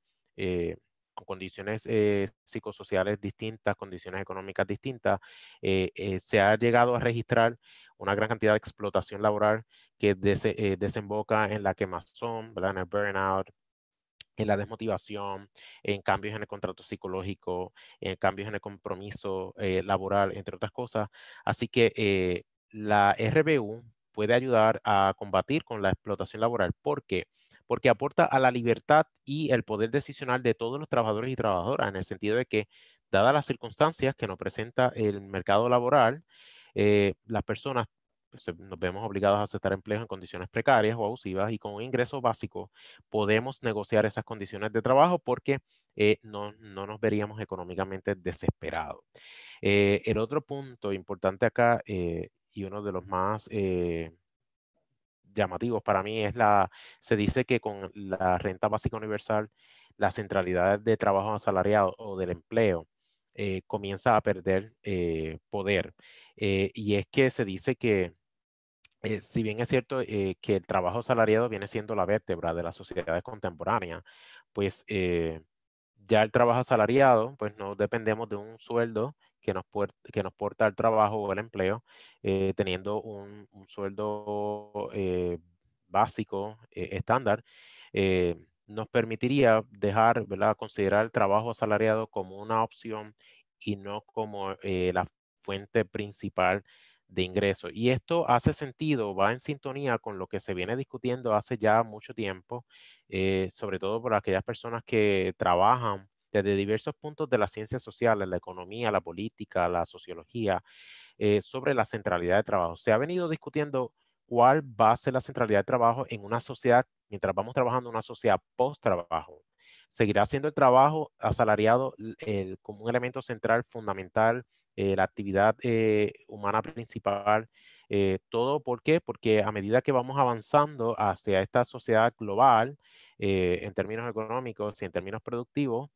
Speaker 3: con condiciones psicosociales distintas, condiciones económicas distintas. Se ha llegado a registrar una gran cantidad de explotación laboral que desemboca en la quemazón, ¿verdad? En el burnout, en la desmotivación, en cambios en el contrato psicológico, en cambios en el compromiso laboral, entre otras cosas. Así que la RBU puede ayudar a combatir con la explotación laboral. ¿Por qué? Porque aporta a la libertad y el poder decisional de todos los trabajadores y trabajadoras, en el sentido de que, dadas las circunstancias que nos presenta el mercado laboral, las personas nos vemos obligados a aceptar empleos en condiciones precarias o abusivas, y con un ingreso básico podemos negociar esas condiciones de trabajo porque no nos veríamos económicamente desesperados. El otro punto importante acá, y uno de los más llamativos para mí, se dice que con la renta básica universal, la centralidad de trabajo asalariado o del empleo comienza a perder poder. Y es que se dice que si bien es cierto que el trabajo asalariado viene siendo la vértebra de las sociedades contemporáneas, pues ya el trabajo asalariado, pues no dependemos de un sueldo que nos porta el trabajo o el empleo, teniendo un sueldo básico, estándar, nos permitiría dejar, ¿verdad?, considerar el trabajo asalariado como una opción y no como la fuente principal de ingresos. Y esto hace sentido, va en sintonía con lo que se viene discutiendo hace ya mucho tiempo, sobre todo por aquellas personas que trabajan desde diversos puntos de las ciencias sociales, la economía, la política, la sociología, sobre la centralidad de trabajo. Se ha venido discutiendo cuál va a ser la centralidad de trabajo en una sociedad, mientras vamos trabajando en una sociedad post-trabajo. ¿Seguirá siendo el trabajo asalariado como un elemento central, fundamental, la actividad humana principal? ¿Todo por qué? Porque a medida que vamos avanzando hacia esta sociedad global, en términos económicos y en términos productivos,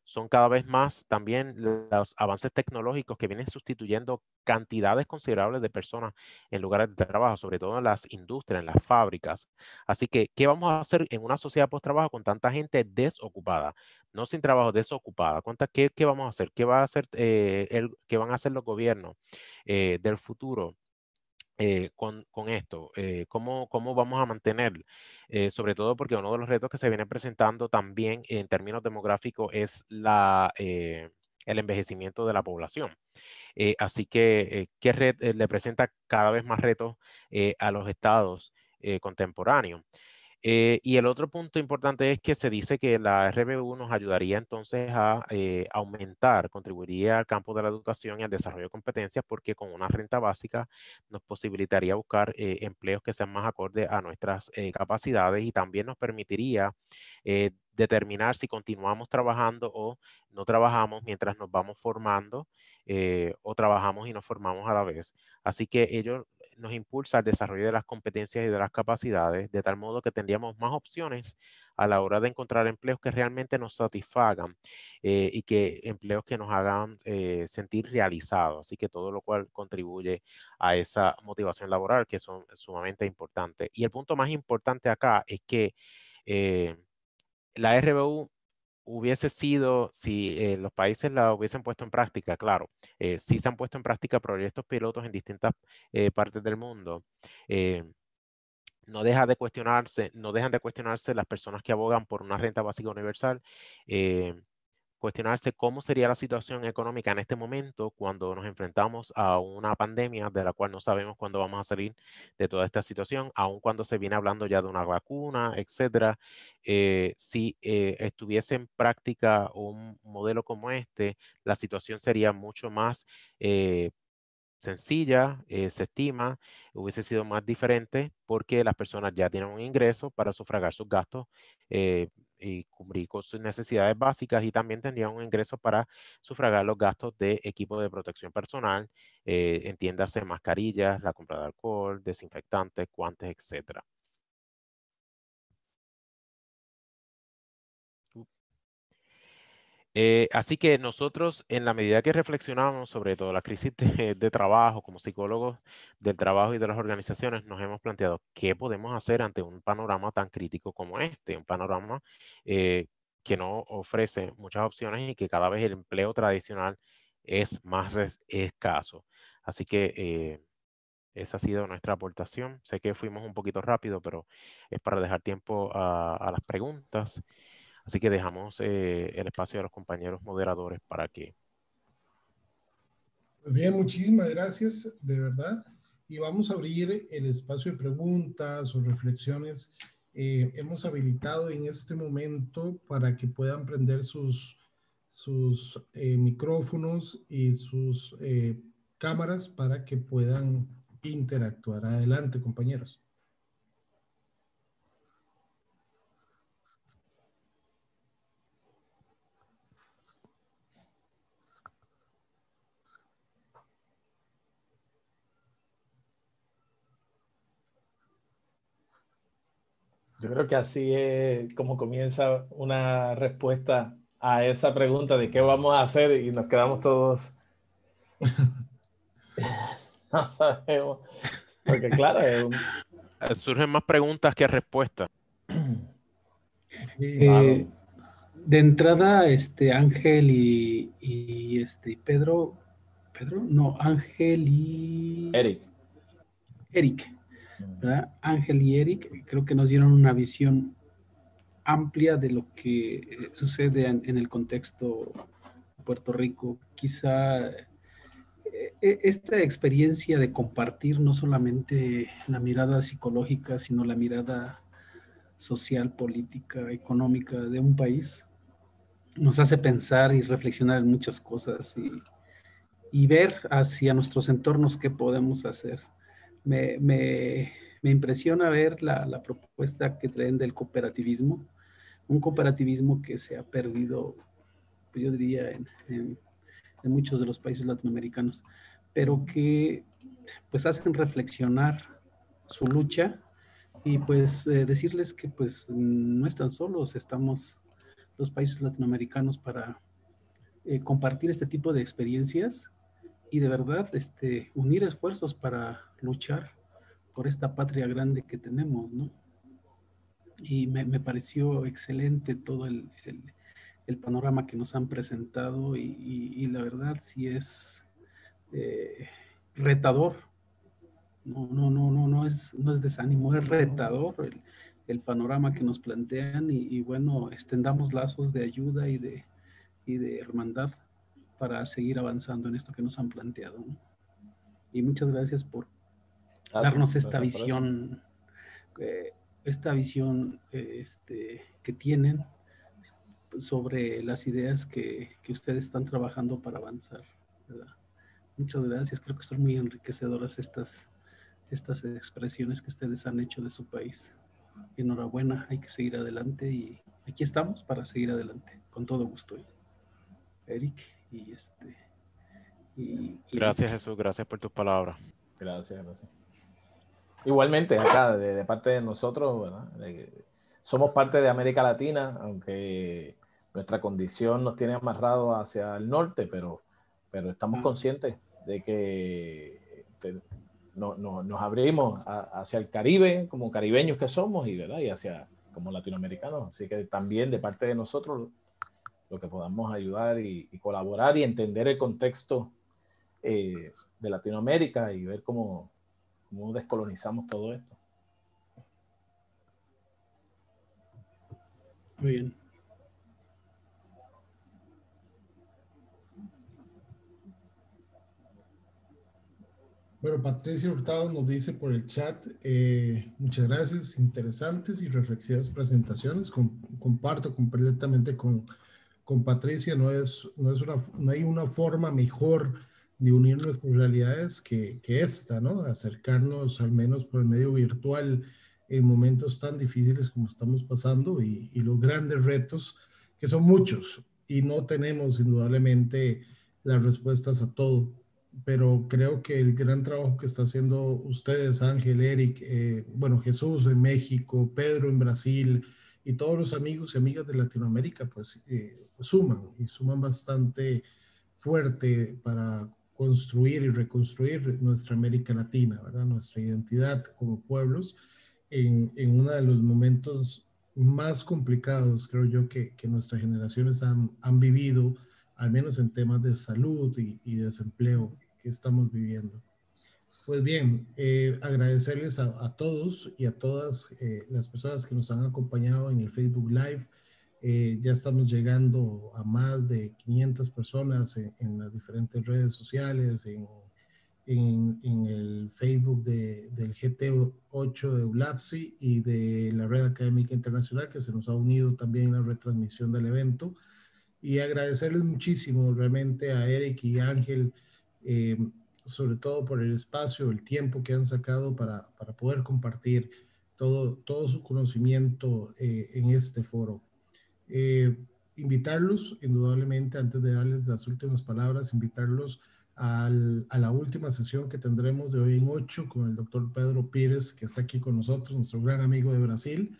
Speaker 3: son cada vez más también los avances tecnológicos que vienen sustituyendo cantidades considerables de personas en lugares de trabajo, sobre todo en las industrias, en las fábricas. Así que, ¿qué vamos a hacer en una sociedad post-trabajo con tanta gente desocupada? No sin trabajo, desocupada. ¿Qué vamos a hacer? ¿Qué va a hacer, qué van a hacer los gobiernos del futuro? Con esto, ¿cómo vamos a mantener? Sobre todo porque uno de los retos que se viene presentando también en términos demográficos es el envejecimiento de la población. Así que, le presenta cada vez más retos a los estados contemporáneos? Y el otro punto importante es que se dice que la RBU nos ayudaría entonces a aumentar, contribuiría al campo de la educación y al desarrollo de competencias, porque con una renta básica nos posibilitaría buscar empleos que sean más acordes a nuestras capacidades, y también nos permitiría determinar si continuamos trabajando o no trabajamos mientras nos vamos formando, o trabajamos y nos formamos a la vez. Así que ello nos impulsa al desarrollo de las competencias y de las capacidades, de tal modo que tendríamos más opciones a la hora de encontrar empleos que realmente nos satisfagan, y que empleos que nos hagan sentir realizados. Así que todo lo cual contribuye a esa motivación laboral, que son sumamente importantes. Y el punto más importante acá es que la RBU hubiese sido, si los países la hubiesen puesto en práctica, claro, sí se han puesto en práctica proyectos pilotos en distintas partes del mundo. No dejan de cuestionarse las personas que abogan por una renta básica universal, cuestionarse cómo sería la situación económica en este momento cuando nos enfrentamos a una pandemia de la cual no sabemos cuándo vamos a salir de toda esta situación, aun cuando se viene hablando ya de una vacuna, etcétera. Si estuviese en práctica un modelo como este, la situación sería mucho más sencilla, se estima, hubiese sido más diferente, porque las personas ya tienen un ingreso para sufragar sus gastos y cubrir con sus necesidades básicas, y también tendrían un ingreso para sufragar los gastos de equipo de protección personal, entiéndase mascarillas, la compra de alcohol, desinfectantes, guantes, etcétera. Así que nosotros, en la medida que reflexionamos sobre todo la crisis de trabajo, como psicólogos del trabajo y de las organizaciones, nos hemos planteado qué podemos hacer ante un panorama tan crítico como este, un panorama que no ofrece muchas opciones y que cada vez el empleo tradicional es más escaso. Así que esa ha sido nuestra aportación. Sé que fuimos un poquito rápido, pero es para dejar tiempo a las preguntas. Así que dejamos el espacio a los compañeros moderadores para que...
Speaker 2: Muy bien, muchísimas gracias, de verdad. Y vamos a abrir el espacio de preguntas o reflexiones. Hemos habilitado en este momento para que puedan prender sus micrófonos y sus cámaras para que puedan interactuar. Adelante, compañeros.
Speaker 4: Yo creo que así es como comienza una respuesta a esa pregunta de qué vamos a hacer, y nos quedamos todos, no sabemos, porque claro,
Speaker 3: surgen más preguntas que respuestas.
Speaker 2: Sí.
Speaker 4: claro.
Speaker 5: De entrada, Ángel y Pedro, no, Ángel y
Speaker 4: Eric.
Speaker 5: Eric, ¿verdad? Ángel y Eric creo que nos dieron una visión amplia de lo que sucede en el contexto de Puerto Rico. Quizá esta experiencia de compartir no solamente la mirada psicológica, sino la mirada social, política, económica de un país, nos hace pensar y reflexionar en muchas cosas y ver hacia nuestros entornos qué podemos hacer. Me impresiona ver la propuesta que traen del cooperativismo, un cooperativismo que se ha perdido, pues yo diría, en muchos de los países latinoamericanos, pero que pues hacen reflexionar su lucha y pues decirles que pues no están solos, estamos los países latinoamericanos para compartir este tipo de experiencias y de verdad unir esfuerzos para luchar por esta patria grande que tenemos, ¿no? Y me pareció excelente todo el panorama que nos han presentado y la verdad sí es retador. No es desánimo, es retador el panorama que nos plantean y bueno, extendamos lazos de ayuda y de hermandad para seguir avanzando en esto que nos han planteado, ¿no? Y muchas gracias por darnos esta visión esta visión que tienen sobre las ideas que ustedes están trabajando para avanzar, ¿verdad? Muchas gracias, creo que son muy enriquecedoras estas expresiones que ustedes han hecho de su país. Enhorabuena, hay que seguir adelante y aquí estamos para seguir adelante, con todo gusto. Eric
Speaker 3: Gracias, Jesús, gracias por tus palabras.
Speaker 4: Gracias. Igualmente, acá, de parte de nosotros, ¿verdad? Somos parte de América Latina, aunque nuestra condición nos tiene amarrado hacia el norte, pero estamos conscientes de que nos abrimos hacia el Caribe, como caribeños que somos, ¿verdad? Y hacia como latinoamericanos. Así que también de parte de nosotros, lo que podamos ayudar y colaborar y entender el contexto de Latinoamérica y ver cómo descolonizamos todo esto.
Speaker 5: Muy bien.
Speaker 2: Bueno, Patricia Hurtado nos dice por el chat, muchas gracias, interesantes y reflexivas presentaciones. Comparto completamente con Patricia, no hay una forma mejor de unir nuestras realidades que esta, ¿no? Acercarnos al menos por el medio virtual en momentos tan difíciles como estamos pasando y los grandes retos, que son muchos, y no tenemos indudablemente las respuestas a todo. Pero creo que el gran trabajo que está haciendo ustedes, Ángel, Eric, bueno, Jesús en México, Pedro en Brasil y todos los amigos y amigas de Latinoamérica, pues suman bastante fuerte para construir y reconstruir nuestra América Latina, ¿verdad? Nuestra identidad como pueblos en uno de los momentos más complicados, creo yo, que nuestras generaciones han vivido, al menos en temas de salud y desempleo que estamos viviendo. Pues bien, agradecerles a todos y a todas las personas que nos han acompañado en el Facebook Live. Ya estamos llegando a más de 500 personas en las diferentes redes sociales, en el Facebook del GT8 de ULAPSI y de la Red Académica Internacional, que se nos ha unido también en la retransmisión del evento. Y agradecerles muchísimo realmente a Eric y Ángel, sobre todo por el espacio, el tiempo que han sacado para poder compartir todo su conocimiento en este foro. Invitarlos, indudablemente, antes de darles las últimas palabras, invitarlos a la última sesión que tendremos de hoy en 8 con el doctor Pedro Pires, que está aquí con nosotros, nuestro gran amigo de Brasil.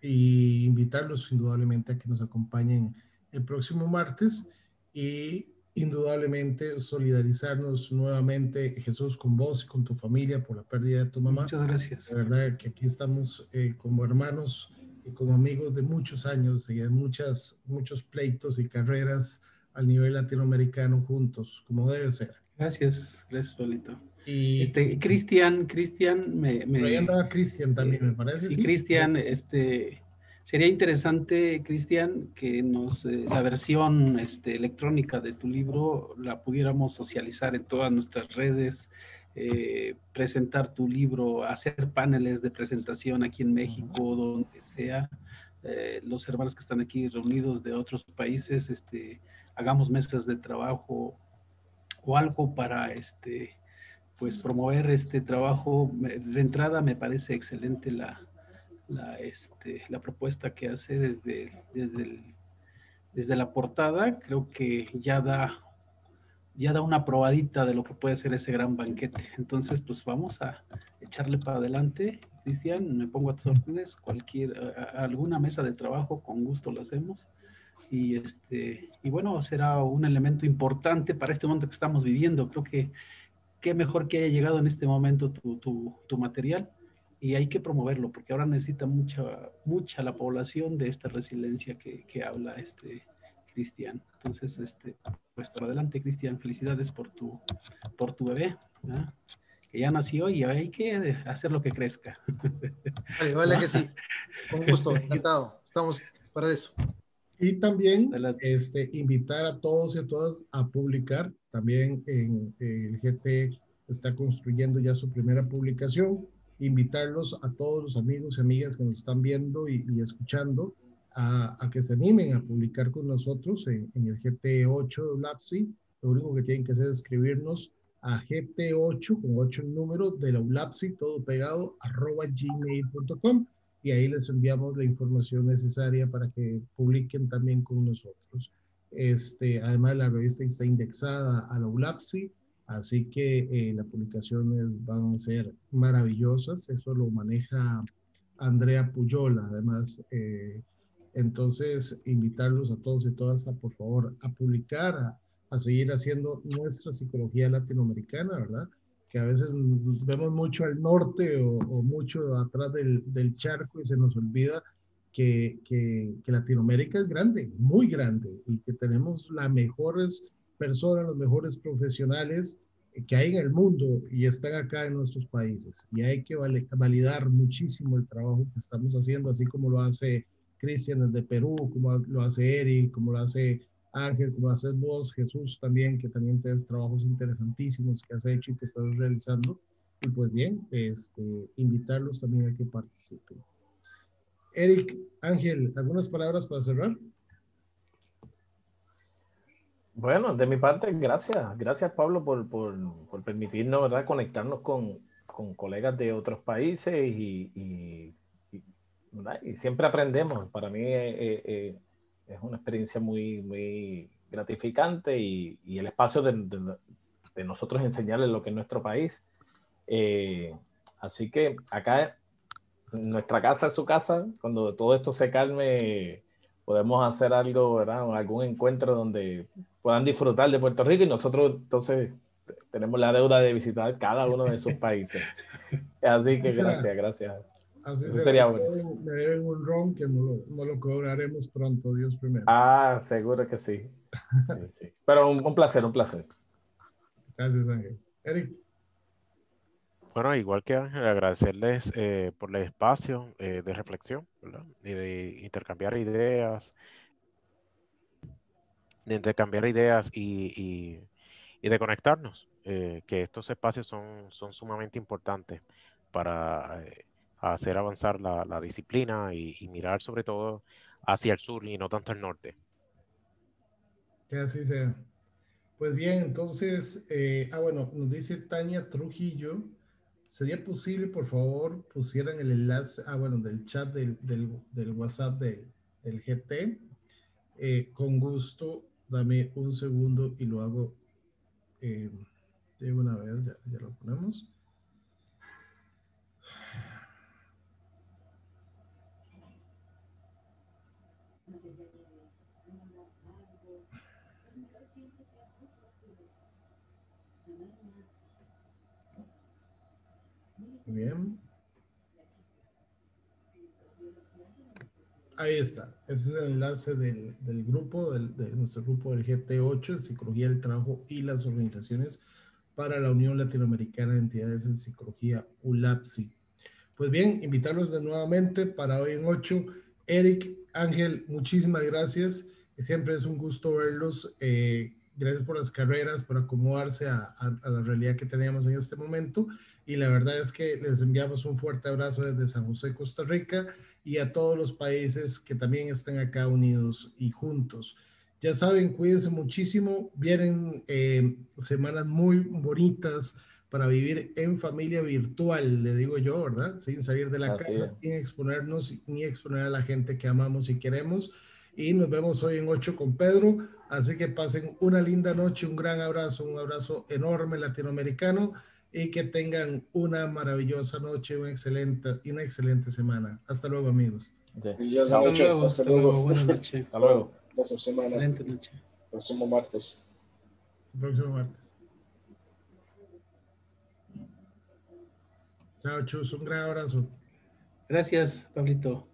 Speaker 2: Y invitarlos indudablemente a que nos acompañen el próximo martes y indudablemente solidarizarnos nuevamente, Jesús, con vos y con tu familia por la pérdida de tu mamá.
Speaker 5: Muchas gracias.
Speaker 2: La verdad que aquí estamos como hermanos y como amigos de muchos años y de muchos pleitos y carreras al nivel latinoamericano juntos, como debe ser.
Speaker 5: Gracias, Pablito.
Speaker 2: Y
Speaker 5: Cristian
Speaker 2: por ahí andaba Cristian también, me parece.
Speaker 5: Sí, Cristian, sería interesante, Cristian, que la versión electrónica de tu libro la pudiéramos socializar en todas nuestras redes, presentar tu libro, hacer paneles de presentación aquí en México, donde sea. Los hermanos que están aquí reunidos de otros países, hagamos mesas de trabajo o algo para pues promover este trabajo. De entrada me parece excelente la propuesta que hace desde la portada. Creo que ya da una probadita de lo que puede ser ese gran banquete. Entonces, pues vamos a echarle para adelante. Cristian, me pongo a tus órdenes. Alguna mesa de trabajo, con gusto lo hacemos. Y bueno, será un elemento importante para este momento que estamos viviendo. Creo que qué mejor que haya llegado en este momento tu material, y hay que promoverlo, porque ahora necesita mucha la población de esta resiliencia que habla Cristian. Entonces, pues para adelante, Cristian, felicidades por tu bebé, ¿verdad? Que ya nació y hay que hacer lo que crezca.
Speaker 1: Vale que sí. Con gusto, encantado. Estamos para eso.
Speaker 2: Y también invitar a todos y a todas a publicar. También en el GT está construyendo ya su primera publicación invitarlos a todos los amigos y amigas que nos están viendo y escuchando a que se animen a publicar con nosotros en el GT8 ULAPSI. Lo único que tienen que hacer es escribirnos a GT8 con 8 en número de la ULAPSI, todo pegado, @gmail.com, y ahí les enviamos la información necesaria para que publiquen también con nosotros. Además, la revista está indexada a la ULAPSI, así que las publicaciones van a ser maravillosas. Eso lo maneja Andrea Puyola, además. Entonces, invitarlos a todos y todas a, por favor, a publicar, a seguir haciendo nuestra psicología latinoamericana, ¿verdad? Que a veces vemos mucho al norte o mucho atrás del charco y se nos olvida que Latinoamérica es grande, muy grande, y que tenemos las mejores personas, los mejores profesionales que hay en el mundo y están acá en nuestros países. Y hay que validar muchísimo el trabajo que estamos haciendo, así como lo hace Cristian de Perú, como lo hace Eric, como lo hace Ángel, como lo haces vos, Jesús también, que también tienes trabajos interesantísimos que has hecho y que estás realizando. Y pues bien, invitarlos también a que participen. Eric, Ángel, ¿algunas palabras para cerrar?
Speaker 4: Bueno, de mi parte, gracias. Gracias, Pablo, por permitirnos, ¿verdad?, conectarnos con colegas de otros países y siempre aprendemos. Para mí es una experiencia muy, muy gratificante y el espacio de nosotros enseñarles lo que es nuestro país. Así que acá, nuestra casa es su casa. Cuando todo esto se calme, podemos hacer algo, ¿verdad?, algún encuentro donde puedan disfrutar de Puerto Rico y nosotros entonces tenemos la deuda de visitar cada uno de sus países. Así que gracias.
Speaker 2: Así
Speaker 4: Eso
Speaker 2: será.
Speaker 4: sería bueno.
Speaker 2: Me deben un ron que no lo cobraremos pronto, Dios primero.
Speaker 4: Seguro que sí. Sí. Pero un placer.
Speaker 2: Gracias, Ángel. Eric.
Speaker 3: Bueno, igual que Ángel, agradecerles por el espacio de reflexión, ¿verdad? Y de intercambiar ideas, y de conectarnos, que estos espacios son sumamente importantes para hacer avanzar la disciplina y mirar sobre todo hacia el sur y no tanto al norte.
Speaker 2: Que así sea. Pues bien, entonces, bueno, nos dice Tania Trujillo, ¿sería posible, por favor, pusieran el enlace, bueno, del chat del WhatsApp del GT? Con gusto, dame un segundo y lo hago de una vez, ya lo ponemos. Muy bien. Ahí está. Ese es el enlace del grupo, de nuestro grupo del GT8, de Psicología del Trabajo y las Organizaciones para la Unión Latinoamericana de Entidades en Psicología, ULAPSI. Pues bien, invitarlos de nuevamente para hoy en 8. Eric, Ángel, muchísimas gracias. Siempre es un gusto verlos. Gracias por las carreras, por acomodarse a la realidad que teníamos en este momento. Y la verdad es que les enviamos un fuerte abrazo desde San José, Costa Rica, y a todos los países que también están acá unidos y juntos. Ya saben, cuídense muchísimo. Vienen semanas muy bonitas para vivir en familia virtual, le digo yo, ¿verdad? Sin salir de la casa, sin exponernos ni exponer a la gente que amamos y queremos. Y nos vemos hoy en 8 con Pedro. Así que pasen una linda noche, un gran abrazo, un abrazo enorme latinoamericano y que tengan una maravillosa noche, una excelente semana. Hasta luego, amigos.
Speaker 5: Hasta luego. Buenas noches.
Speaker 4: Hasta luego.
Speaker 6: Próxima semana.
Speaker 5: Excelente noche.
Speaker 6: Próximo martes.
Speaker 2: Hasta el próximo martes. Chao, Chus. Un gran abrazo.
Speaker 5: Gracias, Pablito.